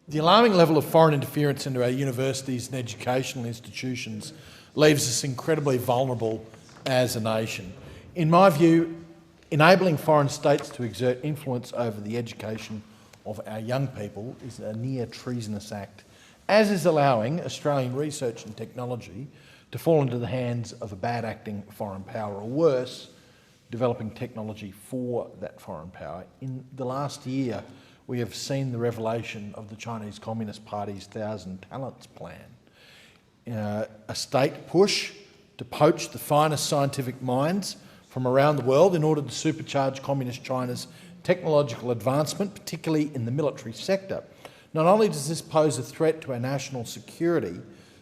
The alarming level of foreign interference into our universities and educational institutions leaves us incredibly vulnerable as a nation. In my view, enabling foreign states to exert influence over the education of our young people is a near treasonous act, as is allowing Australian research and technology to fall into the hands of a bad-acting foreign power, or worse, developing technology for that foreign power. In the last year, we have seen the revelation of the Chinese Communist Party's Thousand Talents plan, a state push to poach the finest scientific minds from around the world in order to supercharge Communist China's technological advancement, particularly in the military sector. Not only does this pose a threat to our national security,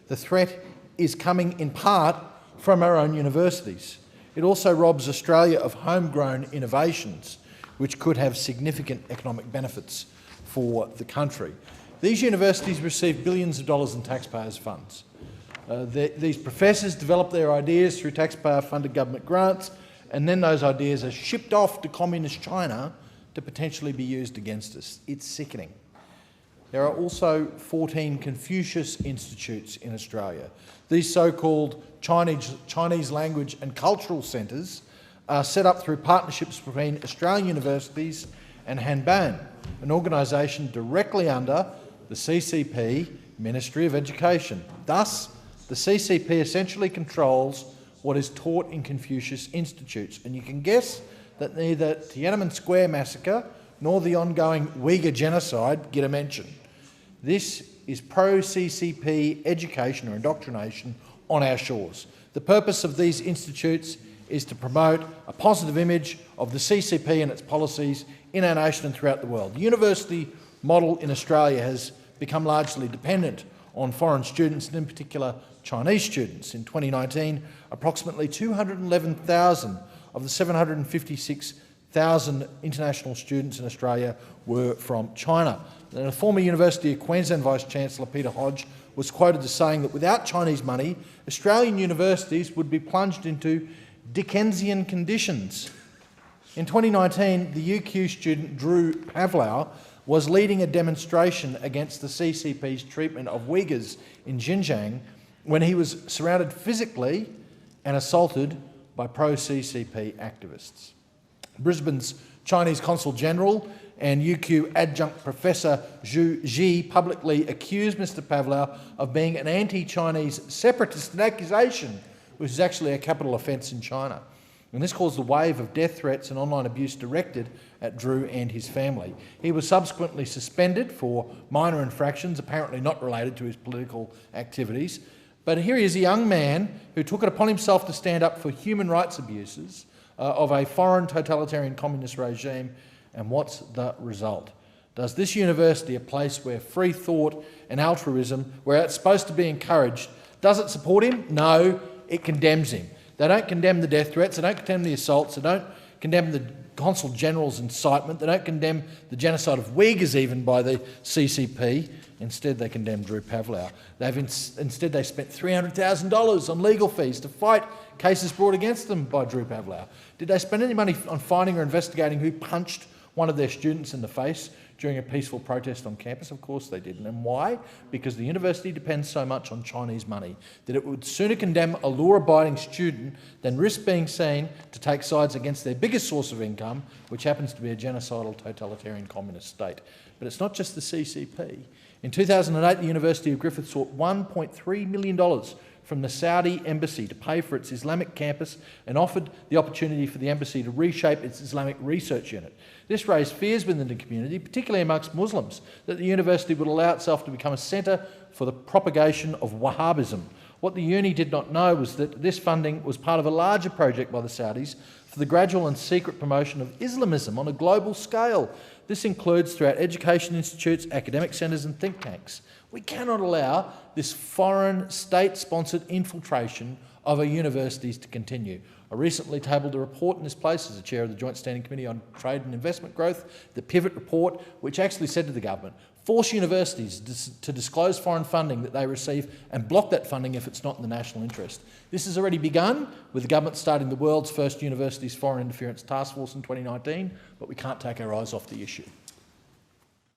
the threat is coming in part from our own universities. It also robs Australia of homegrown innovations which could have significant economic benefits for the country. These universities receive billions of dollars in taxpayers' funds. These professors develop their ideas through taxpayer-funded government grants, and then those ideas are shipped off to Communist China to potentially be used against us. It's sickening. There are also 14 Confucius Institutes in Australia. These so-called Chinese language and cultural centres are set up through partnerships between Australian universities and Hanban, an organisation directly under the CCP Ministry of Education. Thus, the CCP essentially controls what is taught in Confucius Institutes, and you can guess that neither Tiananmen Square massacre nor the ongoing Uyghur genocide get a mention. This is pro-CCP education or indoctrination on our shores. The purpose of these institutes is to promote a positive image of the CCP and its policies in our nation and throughout the world. The university model in Australia has become largely dependent on foreign students, and in particular Chinese students. In 2019, approximately 211,000 of the 756,000 international students in Australia were from China. And a former University of Queensland Vice-Chancellor, Peter Hodge, was quoted as saying that without Chinese money, Australian universities would be plunged into Dickensian conditions. In 2019, the UQ student Drew Pavlau was leading a demonstration against the CCP's treatment of Uyghurs in Xinjiang when he was surrounded physically and assaulted by pro-CCP activists. Brisbane's Chinese Consul General and UQ adjunct Professor Zhu Ji publicly accused Mr Pavlau of being an anti-Chinese separatist, an accusation which is actually a capital offence in China. And this caused a wave of death threats and online abuse directed at Drew and his family. He was subsequently suspended for minor infractions, apparently not related to his political activities. But here he is, a young man who took it upon himself to stand up for human rights abuses of a foreign totalitarian communist regime. And what's the result? Does this university, a place where free thought and altruism, where it's supposed to be encouraged, does it support him? No, it condemns him. They don't condemn the death threats, they don't condemn the assaults, they don't condemn the Consul General's incitement, they don't condemn the genocide of Uyghurs even by the CCP. Instead, they condemn Drew Pavlau. Instead, they spent $300,000 on legal fees to fight cases brought against them by Drew Pavlau. Did they spend any money on finding or investigating who punched one of their students in the face during a peaceful protest on campus? Of course they didn't. And why? Because the university depends so much on Chinese money that it would sooner condemn a law-abiding student than risk being seen to take sides against their biggest source of income, which happens to be a genocidal totalitarian communist state. But it's not just the CCP. In 2008, the University of Griffith sought $1.3 million from the Saudi embassy to pay for its Islamic campus and offered the opportunity for the embassy to reshape its Islamic research unit. This raised fears within the community, particularly amongst Muslims, that the university would allow itself to become a centre for the propagation of Wahhabism. What the uni did not know was that this funding was part of a larger project by the Saudis for the gradual and secret promotion of Islamism on a global scale. This includes throughout education institutes, academic centres and think tanks. We cannot allow this foreign state-sponsored infiltration of our universities to continue. I recently tabled a report in this place as the chair of the Joint Standing Committee on Trade and Investment Growth, the Pivot Report, which actually said to the government, force universities to disclose foreign funding that they receive and block that funding if it's not in the national interest. This has already begun, with the government starting the world's first universities foreign interference task force in 2019, but we can't take our eyes off the issue.